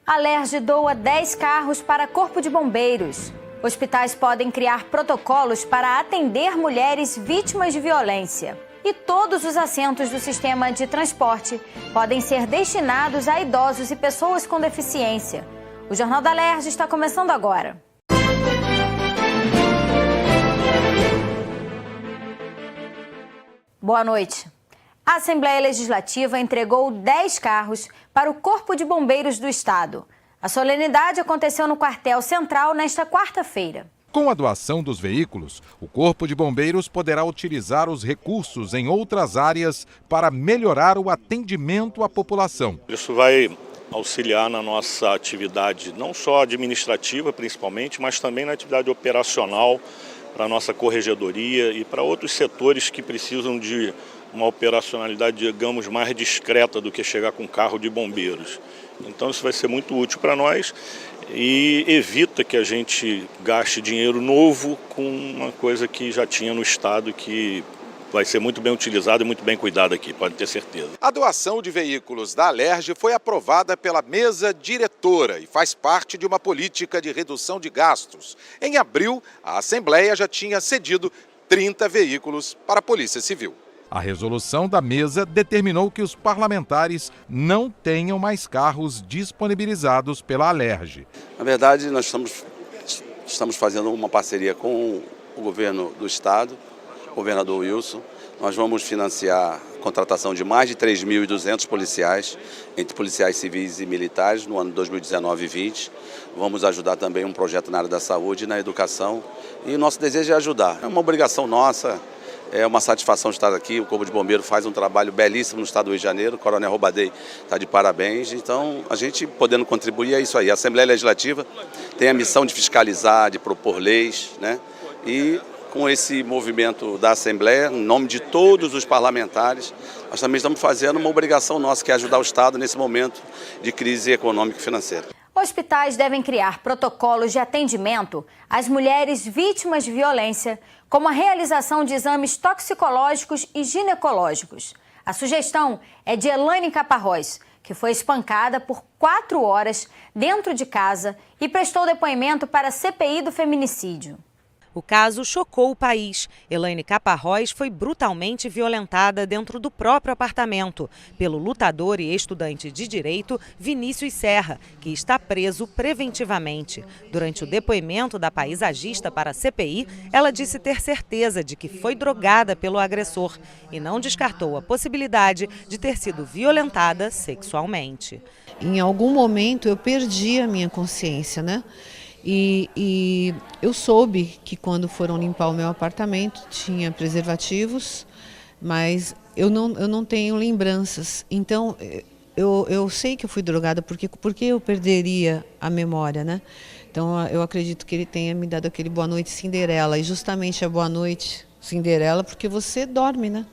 A Alerj doa 10 carros para Corpo de Bombeiros. Hospitais podem criar protocolos para atender mulheres vítimas de violência. E todos os assentos do sistema de transporte podem ser destinados a idosos e pessoas com deficiência. O Jornal da Alerj está começando agora. Boa noite. A Assembleia Legislativa entregou 10 carros para o Corpo de Bombeiros do Estado. A solenidade aconteceu no Quartel Central nesta quarta-feira. Com a doação dos veículos, o Corpo de Bombeiros poderá utilizar os recursos em outras áreas para melhorar o atendimento à população. Isso vai auxiliar na nossa atividade, não só administrativa principalmente, mas também na atividade operacional para a nossa corregedoria e para outros setores que precisam de uma operacionalidade, digamos, mais discreta do que chegar com carro de bombeiros. Então isso vai ser muito útil para nós e evita que a gente gaste dinheiro novo com uma coisa que já tinha no Estado, que vai ser muito bem utilizada e muito bem cuidada aqui, pode ter certeza. A doação de veículos da Alerj foi aprovada pela mesa diretora e faz parte de uma política de redução de gastos. Em abril, a Assembleia já tinha cedido 30 veículos para a Polícia Civil. A resolução da mesa determinou que os parlamentares não tenham mais carros disponibilizados pela Alerj. Na verdade, nós estamos fazendo uma parceria com o governo do Estado, o governador Wilson. Nós vamos financiar a contratação de mais de 3.200 policiais, entre policiais civis e militares, no ano 2019 e 2020. Vamos ajudar também um projeto na área da saúde e na educação. E o nosso desejo é ajudar. É uma obrigação nossa. É uma satisfação estar aqui, o Corpo de Bombeiro faz um trabalho belíssimo no estado do Rio de Janeiro, o Coronel Robadei está de parabéns, então a gente podendo contribuir é isso aí. A Assembleia Legislativa tem a missão de fiscalizar, de propor leis, né? E com esse movimento da Assembleia, em nome de todos os parlamentares, nós também estamos fazendo uma obrigação nossa, que é ajudar o Estado nesse momento de crise econômica e financeira. Hospitais devem criar protocolos de atendimento às mulheres vítimas de violência, como a realização de exames toxicológicos e ginecológicos. A sugestão é de Elaine Caparrós, que foi espancada por 4 horas dentro de casa e prestou depoimento para a CPI do feminicídio. O caso chocou o país. Elaine Caparrós foi brutalmente violentada dentro do próprio apartamento pelo lutador e estudante de direito Vinícius Serra, que está preso preventivamente. Durante o depoimento da paisagista para a CPI, ela disse ter certeza de que foi drogada pelo agressor e não descartou a possibilidade de ter sido violentada sexualmente. Em algum momento eu perdi a minha consciência, né? E eu soube que quando foram limpar o meu apartamento tinha preservativos, mas eu não tenho lembranças. Então eu sei que eu fui drogada, porque eu perderia a memória, né? Então eu acredito que ele tenha me dado aquele boa noite Cinderela, e justamente a boa noite Cinderela porque você dorme, né?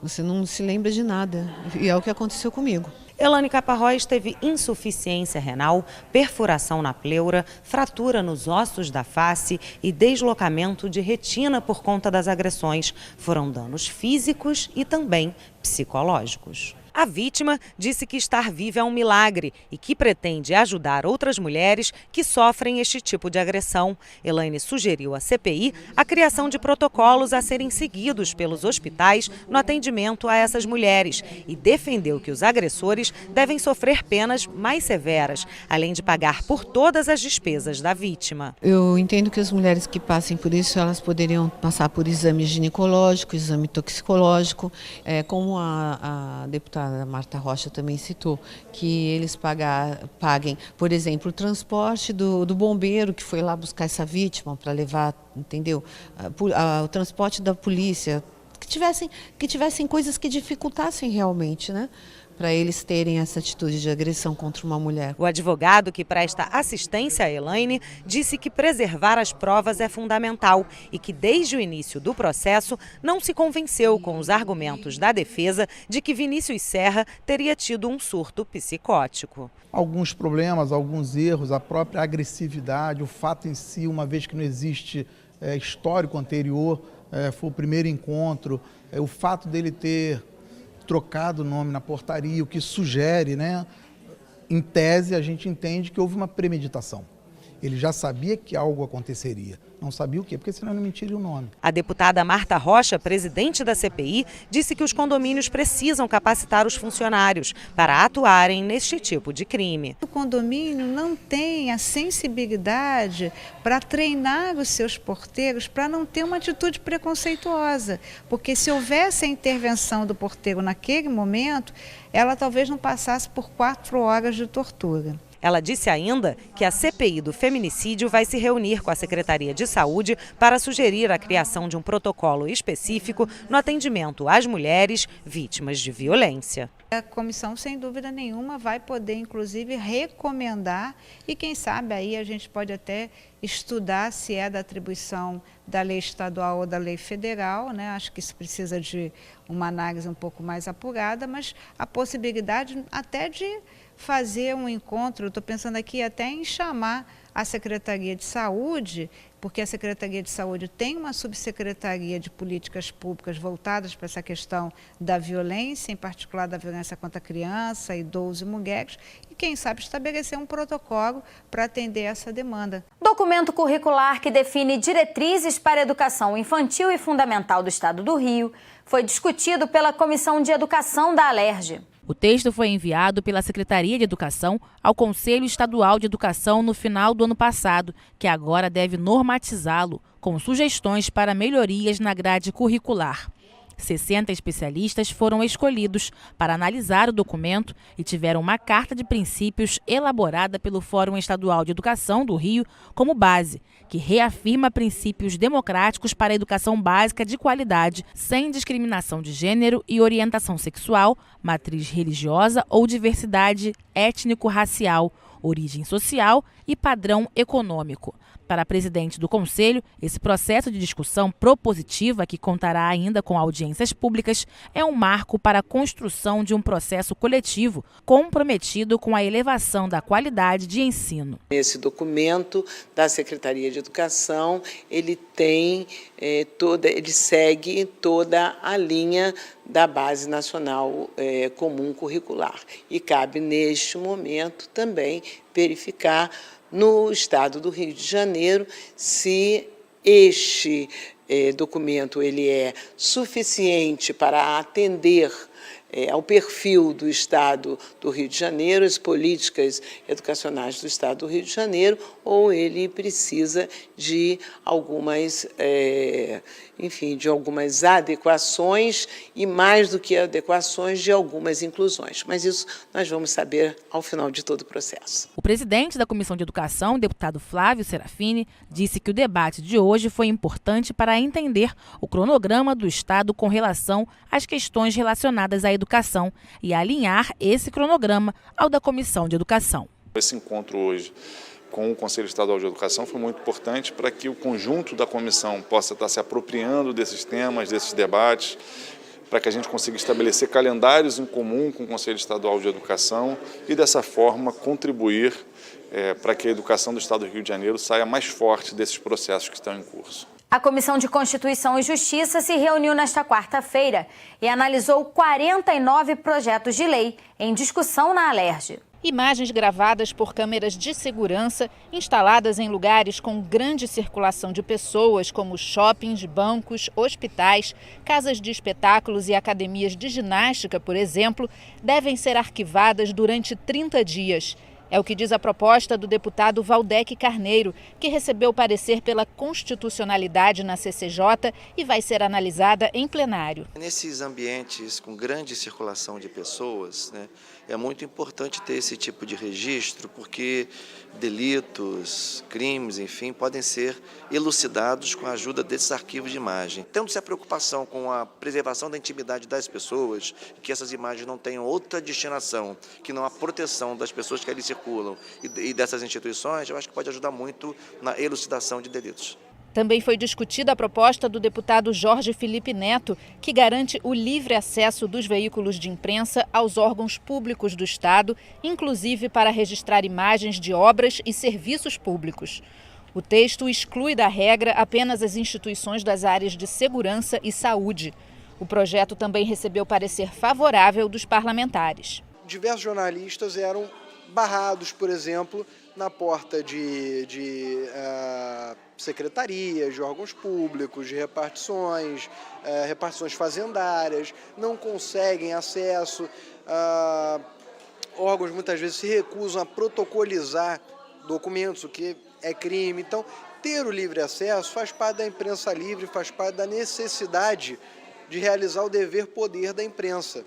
Você não se lembra de nada, e é o que aconteceu comigo. Elaine Caparrós teve insuficiência renal, perfuração na pleura, fratura nos ossos da face e deslocamento de retina por conta das agressões. Foram danos físicos e também psicológicos. A vítima disse que estar viva é um milagre e que pretende ajudar outras mulheres que sofrem este tipo de agressão. Elaine sugeriu à CPI a criação de protocolos a serem seguidos pelos hospitais no atendimento a essas mulheres e defendeu que os agressores devem sofrer penas mais severas, além de pagar por todas as despesas da vítima. Eu entendo que as mulheres que passem por isso, elas poderiam passar por exame ginecológico, exame toxicológico, como a deputada Marta Rocha também citou, que eles paguem, por exemplo, o transporte do bombeiro que foi lá buscar essa vítima para levar, entendeu? O transporte da polícia, que tivessem coisas que dificultassem realmente, né? Para eles terem essa atitude de agressão contra uma mulher. O advogado que presta assistência a Elaine disse que preservar as provas é fundamental e que desde o início do processo não se convenceu com os argumentos da defesa de que Vinícius Serra teria tido um surto psicótico. Alguns problemas, alguns erros, a própria agressividade, o fato em si, uma vez que não existe histórico anterior, foi o primeiro encontro, o fato dele ter trocado o nome na portaria, o que sugere, né, em tese, a gente entende que houve uma premeditação. Ele já sabia que algo aconteceria. Não sabia o quê? Porque senão não mentiria o nome. A deputada Marta Rocha, presidente da CPI, disse que os condomínios precisam capacitar os funcionários para atuarem neste tipo de crime. O condomínio não tem a sensibilidade para treinar os seus porteiros para não ter uma atitude preconceituosa. Porque se houvesse a intervenção do porteiro naquele momento, ela talvez não passasse por 4 horas de tortura. Ela disse ainda que a CPI do feminicídio vai se reunir com a Secretaria de Saúde para sugerir a criação de um protocolo específico no atendimento às mulheres vítimas de violência. A comissão, sem dúvida nenhuma, vai poder, inclusive, recomendar e, quem sabe, aí a gente pode até estudar se é da atribuição da lei estadual ou da lei federal, né? Acho que isso precisa de uma análise um pouco mais apurada, mas a possibilidade até de fazer um encontro, estou pensando aqui até em chamar a Secretaria de Saúde, porque a Secretaria de Saúde tem uma subsecretaria de políticas públicas voltadas para essa questão da violência, em particular da violência contra criança, idosos e mulheres, e quem sabe estabelecer um protocolo para atender essa demanda. Documento curricular que define diretrizes para a educação infantil e fundamental do Estado do Rio foi discutido pela Comissão de Educação da Alerj. O texto foi enviado pela Secretaria de Educação ao Conselho Estadual de Educação no final do ano passado, que agora deve normatizá-lo, com sugestões para melhorias na grade curricular. 60 especialistas foram escolhidos para analisar o documento e tiveram uma carta de princípios elaborada pelo Fórum Estadual de Educação do Rio como base, que reafirma princípios democráticos para a educação básica de qualidade, sem discriminação de gênero e orientação sexual, matriz religiosa ou diversidade étnico-racial, origem social e padrão econômico. Para a presidente do Conselho, esse processo de discussão propositiva, que contará ainda com audiências públicas, é um marco para a construção de um processo coletivo comprometido com a elevação da qualidade de ensino. Esse documento da Secretaria de Educação, ele segue toda a linha da Base Nacional Comum Curricular e cabe neste momento também verificar no Estado do Rio de Janeiro se este documento ele é suficiente para atender ao perfil do Estado do Rio de Janeiro, as políticas educacionais do Estado do Rio de Janeiro, ou ele precisa de algumas, de algumas adequações e, mais do que adequações, de algumas inclusões. Mas isso nós vamos saber ao final de todo o processo. O presidente da Comissão de Educação, deputado Flávio Serafini, disse que o debate de hoje foi importante para entender o cronograma do Estado com relação às questões relacionadas à educação e alinhar esse cronograma ao da Comissão de Educação. Esse encontro hoje com o Conselho Estadual de Educação foi muito importante para que o conjunto da comissão possa estar se apropriando desses temas, desses debates, para que a gente consiga estabelecer calendários em comum com o Conselho Estadual de Educação e, dessa forma, contribuir para que a educação do Estado do Rio de Janeiro saia mais forte desses processos que estão em curso. A Comissão de Constituição e Justiça se reuniu nesta quarta-feira e analisou 49 projetos de lei em discussão na Alerj. Imagens gravadas por câmeras de segurança instaladas em lugares com grande circulação de pessoas, como shoppings, bancos, hospitais, casas de espetáculos e academias de ginástica, por exemplo, devem ser arquivadas durante 30 dias. É o que diz a proposta do deputado Valdec Carneiro, que recebeu parecer pela constitucionalidade na CCJ e vai ser analisada em plenário. Nesses ambientes com grande circulação de pessoas, é muito importante ter esse tipo de registro, porque delitos, crimes, enfim, podem ser elucidados com a ajuda desses arquivos de imagem. Tendo-se a preocupação com a preservação da intimidade das pessoas, que essas imagens não tenham outra destinação, que não a proteção das pessoas que ali circulam e dessas instituições, eu acho que pode ajudar muito na elucidação de delitos. Também foi discutida a proposta do deputado Jorge Felipe Neto, que garante o livre acesso dos veículos de imprensa aos órgãos públicos do Estado, inclusive para registrar imagens de obras e serviços públicos. O texto exclui da regra apenas as instituições das áreas de segurança e saúde. O projeto também recebeu parecer favorável dos parlamentares. Diversos jornalistas eram barrados, por exemplo, na porta de secretarias, de órgãos públicos, de repartições fazendárias, não conseguem acesso, órgãos muitas vezes se recusam a protocolizar documentos, o que é crime. Então, ter o livre acesso faz parte da imprensa livre, faz parte da necessidade de realizar o dever-poder da imprensa,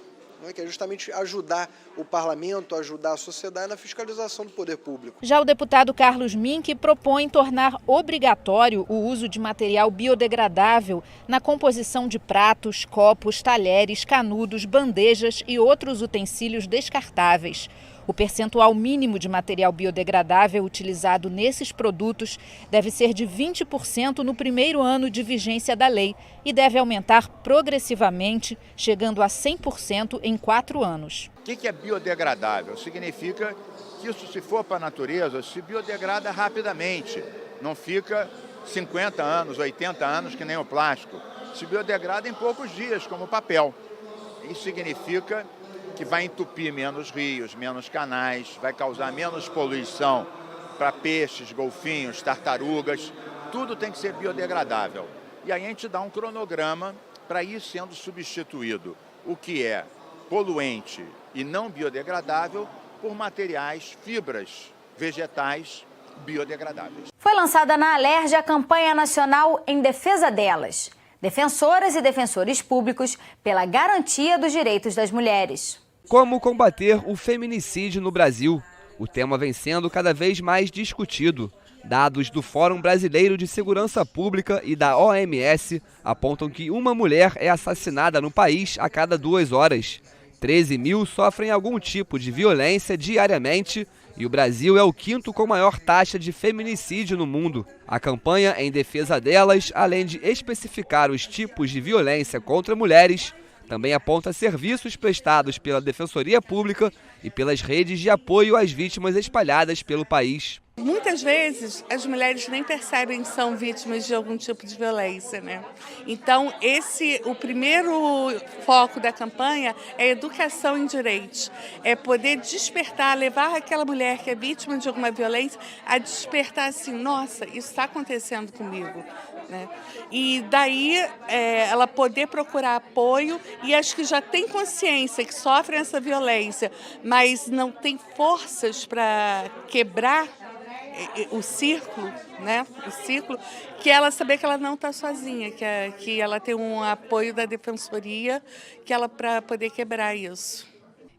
que é justamente ajudar o parlamento, ajudar a sociedade na fiscalização do poder público. Já o deputado Carlos Mink propõe tornar obrigatório o uso de material biodegradável na composição de pratos, copos, talheres, canudos, bandejas e outros utensílios descartáveis. O percentual mínimo de material biodegradável utilizado nesses produtos deve ser de 20% no primeiro ano de vigência da lei e deve aumentar progressivamente, chegando a 100% em 4 anos. O que é biodegradável? Significa que isso, se for para a natureza, se biodegrada rapidamente. Não fica 50 anos, 80 anos, que nem o plástico. Se biodegrada em poucos dias, como o papel. Isso significa que vai entupir menos rios, menos canais, vai causar menos poluição para peixes, golfinhos, tartarugas. Tudo tem que ser biodegradável. E aí a gente dá um cronograma para ir sendo substituído o que é poluente e não biodegradável por materiais, fibras vegetais biodegradáveis. Foi lançada na Alerj a campanha nacional em defesa delas, defensoras e defensores públicos pela garantia dos direitos das mulheres. Como combater o feminicídio no Brasil? O tema vem sendo cada vez mais discutido. Dados do Fórum Brasileiro de Segurança Pública e da OMS apontam que uma mulher é assassinada no país a cada 2 horas. 13 mil sofrem algum tipo de violência diariamente e o Brasil é o 5º com maior taxa de feminicídio no mundo. A campanha em defesa delas, além de especificar os tipos de violência contra mulheres, também aponta serviços prestados pela Defensoria Pública e pelas redes de apoio às vítimas espalhadas pelo país. Muitas vezes as mulheres nem percebem que são vítimas de algum tipo de violência, né? Então o primeiro foco da campanha é a educação em direitos, é poder despertar, levar aquela mulher que é vítima de alguma violência a despertar assim, nossa, isso está acontecendo comigo, né? E daí ela poder procurar apoio e as que já têm consciência que sofrem essa violência, mas não têm forças para quebrar o círculo, né? O círculo, que ela saber que ela não está sozinha, que ela tem um apoio da defensoria, que ela para poder quebrar isso.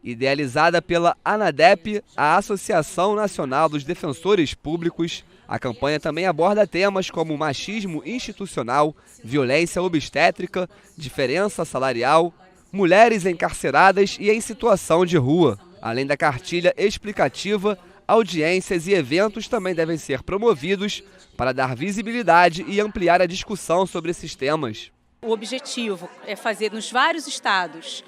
Idealizada pela ANADEP, a Associação Nacional dos Defensores Públicos, a campanha também aborda temas como machismo institucional, violência obstétrica, diferença salarial, mulheres encarceradas e em situação de rua. Além da cartilha explicativa, audiências e eventos também devem ser promovidos para dar visibilidade e ampliar a discussão sobre esses temas. O objetivo é fazer nos vários estados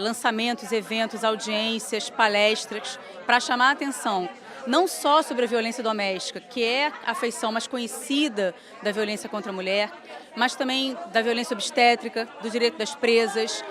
lançamentos, eventos, audiências, palestras, para chamar a atenção não só sobre a violência doméstica, que é a feição mais conhecida da violência contra a mulher, mas também da violência obstétrica, do direito das presas,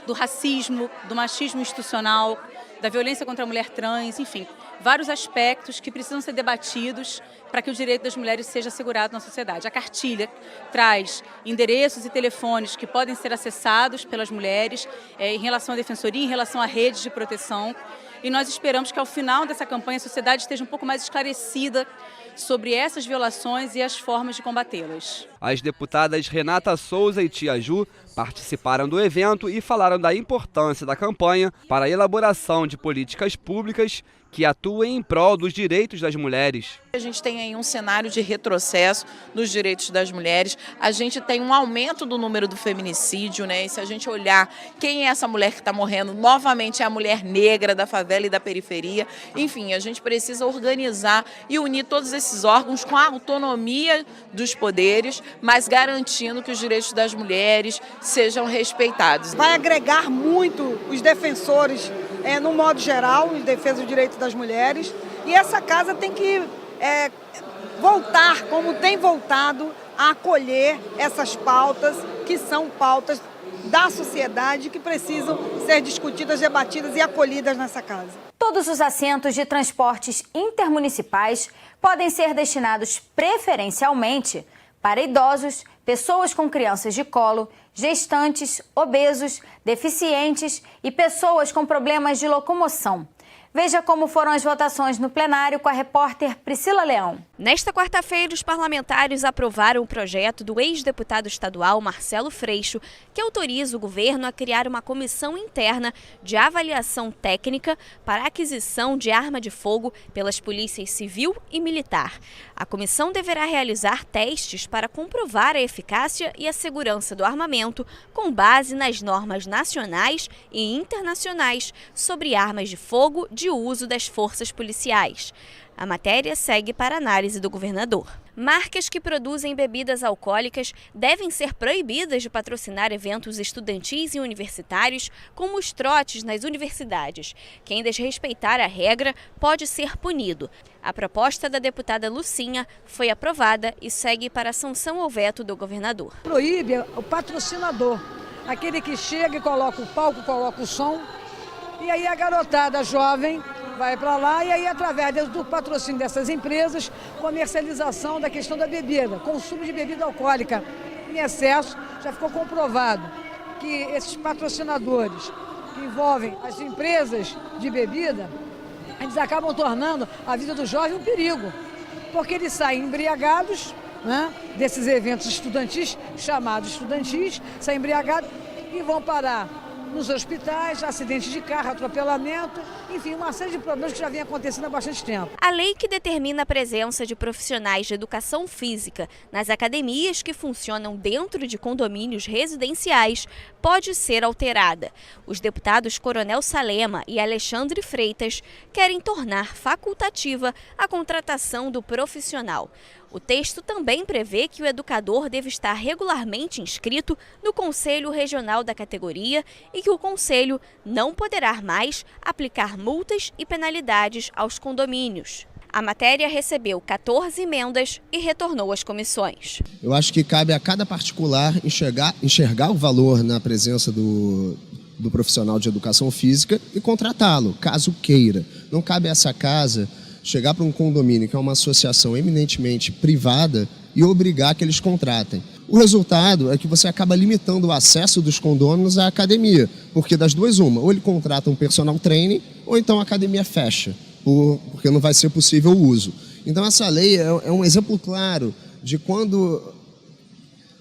do racismo, do machismo institucional, da violência contra a mulher trans, enfim, vários aspectos que precisam ser debatidos para que o direito das mulheres seja assegurado na sociedade. A cartilha traz endereços e telefones que podem ser acessados pelas mulheres em relação à defensoria, em relação a redes de proteção, e nós esperamos que ao final dessa campanha a sociedade esteja um pouco mais esclarecida sobre essas violações e as formas de combatê-las. As deputadas Renata Souza e Tia Ju participaram do evento e falaram da importância da campanha para a elaboração de políticas públicas que atuem em prol dos direitos das mulheres. A gente tem aí um cenário de retrocesso nos direitos das mulheres, a gente tem um aumento do número do feminicídio, né? E se a gente olhar quem é essa mulher que está morrendo, novamente é a mulher negra da favela e da periferia. Enfim, a gente precisa organizar e unir todos esses órgãos com a autonomia dos poderes, mas garantindo que os direitos das mulheres sejam respeitados. Vai agregar muito os defensores, no modo geral, em defesa dos direitos das mulheres, e essa casa tem que voltar, como tem voltado, a acolher essas pautas, que são pautas da sociedade, que precisam ser discutidas, debatidas e acolhidas nessa casa. Todos os assentos de transportes intermunicipais podem ser destinados preferencialmente para idosos, pessoas com crianças de colo, gestantes, obesos, deficientes e pessoas com problemas de locomoção. Veja como foram as votações no plenário com a repórter Priscila Leão. Nesta quarta-feira, os parlamentares aprovaram o projeto do ex-deputado estadual Marcelo Freixo, que autoriza o governo a criar uma comissão interna de avaliação técnica para a aquisição de arma de fogo pelas polícias civil e militar. A comissão deverá realizar testes para comprovar a eficácia e a segurança do armamento com base nas normas nacionais e internacionais sobre armas de fogo de uso das forças policiais. A matéria segue para análise do governador. Marcas que produzem bebidas alcoólicas devem ser proibidas de patrocinar eventos estudantis e universitários, como os trotes nas universidades. Quem desrespeitar a regra pode ser punido. A proposta da deputada Lucinha foi aprovada e segue para a sanção ou veto do governador. Proíbe o patrocinador, aquele que chega e coloca o palco, coloca o som, e aí a garotada jovem vai para lá e aí, através do patrocínio dessas empresas, comercialização da questão da bebida, consumo de bebida alcoólica em excesso. Já ficou comprovado que esses patrocinadores que envolvem as empresas de bebida, eles acabam tornando a vida do jovem um perigo, porque eles saem embriagados, né, desses eventos estudantis, chamados estudantis, saem embriagados e vão parar nos hospitais, acidentes de carro, atropelamento, enfim, uma série de problemas que já vem acontecendo há bastante tempo. A lei que determina a presença de profissionais de educação física nas academias que funcionam dentro de condomínios residenciais pode ser alterada. Os deputados Coronel Salema e Alexandre Freitas querem tornar facultativa a contratação do profissional. O texto também prevê que o educador deve estar regularmente inscrito no Conselho Regional da categoria e que o Conselho não poderá mais aplicar multas e penalidades aos condomínios. A matéria recebeu 14 emendas e retornou às comissões. Eu acho que cabe a cada particular enxergar o valor na presença do profissional de educação física e contratá-lo, caso queira. Não cabe a essa casa chegar para um condomínio, que é uma associação eminentemente privada, e obrigar que eles contratem. O resultado é que você acaba limitando o acesso dos condôminos à academia, porque das duas uma, ou ele contrata um personal trainer, ou então a academia fecha, porque não vai ser possível o uso. Então essa lei é um exemplo claro de quando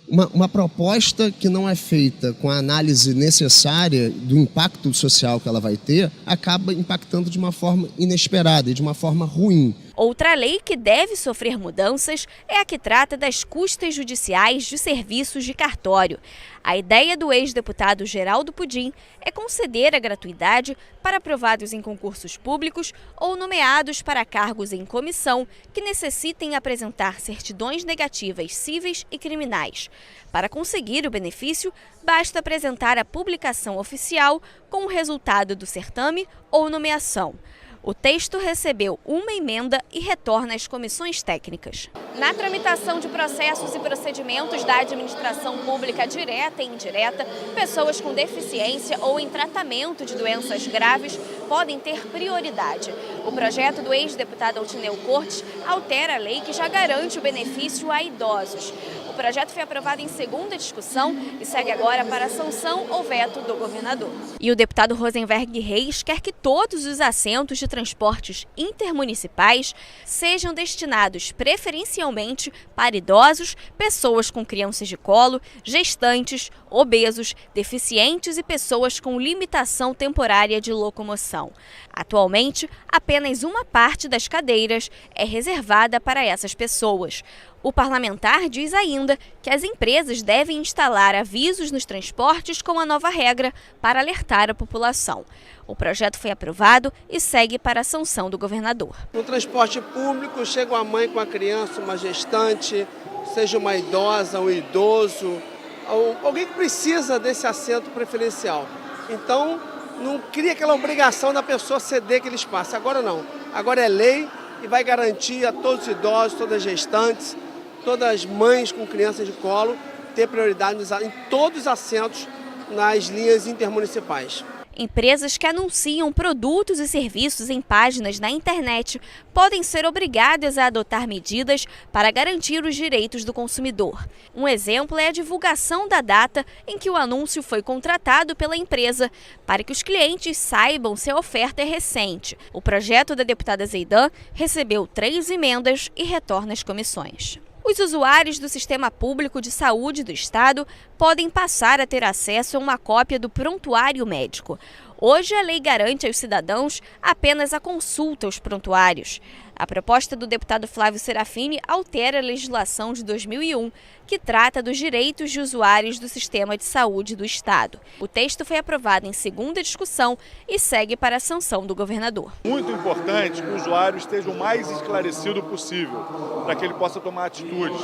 uma proposta que não é feita com a análise necessária do impacto social que ela vai ter, acaba impactando de uma forma inesperada e de uma forma ruim. Outra lei que deve sofrer mudanças é a que trata das custas judiciais de serviços de cartório. A ideia do ex-deputado Geraldo Pudim é conceder a gratuidade para aprovados em concursos públicos ou nomeados para cargos em comissão que necessitem apresentar certidões negativas cíveis e criminais. Para conseguir o benefício, basta apresentar a publicação oficial com o resultado do certame ou nomeação. O texto recebeu uma emenda e retorna às comissões técnicas. Na tramitação de processos e procedimentos da administração pública direta e indireta, pessoas com deficiência ou em tratamento de doenças graves podem ter prioridade. O projeto do ex-deputado Altineu Cortes altera a lei que já garante o benefício a idosos. O projeto foi aprovado em segunda discussão e segue agora para a sanção ou veto do governador. E o deputado Rosenberg Reis quer que todos os assentos de transportes intermunicipais sejam destinados preferencialmente para idosos, pessoas com crianças de colo, gestantes, obesos, deficientes e pessoas com limitação temporária de locomoção. Atualmente, apenas uma parte das cadeiras é reservada para essas pessoas. O parlamentar diz ainda que as empresas devem instalar avisos nos transportes com a nova regra para alertar a população. O projeto foi aprovado e segue para a sanção do governador. No transporte público, chega uma mãe com a criança, uma gestante, seja uma idosa, um idoso, alguém que precisa desse assento preferencial. Então, não cria aquela obrigação da pessoa ceder aquele espaço. Agora não. Agora é lei e vai garantir a todos os idosos, todas as gestantes, todas as mães com crianças de colo, ter prioridade em todos os assentos nas linhas intermunicipais. Empresas que anunciam produtos e serviços em páginas na internet podem ser obrigadas a adotar medidas para garantir os direitos do consumidor. Um exemplo é a divulgação da data em que o anúncio foi contratado pela empresa, para que os clientes saibam se a oferta é recente. O projeto da deputada Zeidan recebeu 3 emendas e retorna as comissões. Os usuários do Sistema Público de Saúde do Estado podem passar a ter acesso a uma cópia do prontuário médico. Hoje, a lei garante aos cidadãos apenas a consulta aos prontuários. A proposta do deputado Flávio Serafini altera a legislação de 2001, que trata dos direitos de usuários do Sistema de Saúde do Estado. O texto foi aprovado em segunda discussão e segue para a sanção do governador. Muito importante que o usuário esteja o mais esclarecido possível, para que ele possa tomar atitudes.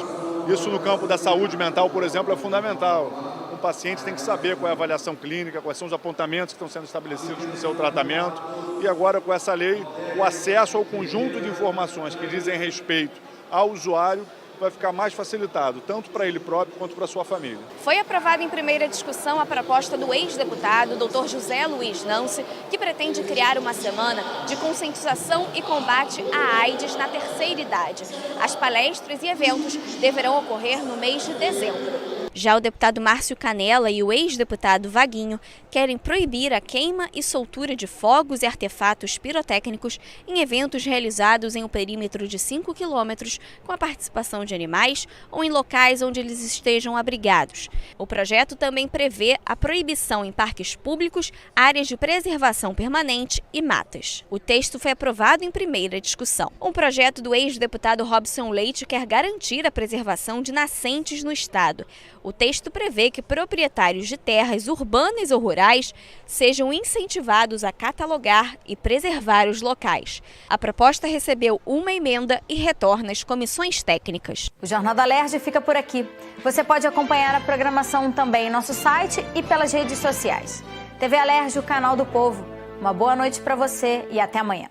Isso no campo da saúde mental, por exemplo, é fundamental. O paciente tem que saber qual é a avaliação clínica, quais são os apontamentos que estão sendo estabelecidos no seu tratamento. E agora, com essa lei, o acesso ao conjunto de informações que dizem respeito ao usuário vai ficar mais facilitado, tanto para ele próprio quanto para a sua família. Foi aprovada em primeira discussão a proposta do ex-deputado Dr. José Luiz Nance, que pretende criar uma semana de conscientização e combate à AIDS na terceira idade. As palestras e eventos deverão ocorrer no mês de dezembro. Já o deputado Márcio Canela e o ex-deputado Vaguinho querem proibir a queima e soltura de fogos e artefatos pirotécnicos em eventos realizados em um perímetro de 5 quilômetros com a participação de animais ou em locais onde eles estejam abrigados. O projeto também prevê a proibição em parques públicos, áreas de preservação permanente e matas. O texto foi aprovado em primeira discussão. Um projeto do ex-deputado Robson Leite quer garantir a preservação de nascentes no estado. O texto prevê que proprietários de terras urbanas ou rurais sejam incentivados a catalogar e preservar os locais. A proposta recebeu uma emenda e retorna às comissões técnicas. O Jornal da Alerj fica por aqui. Você pode acompanhar a programação também em nosso site e pelas redes sociais. TV Alerj, o canal do povo. Uma boa noite para você e até amanhã.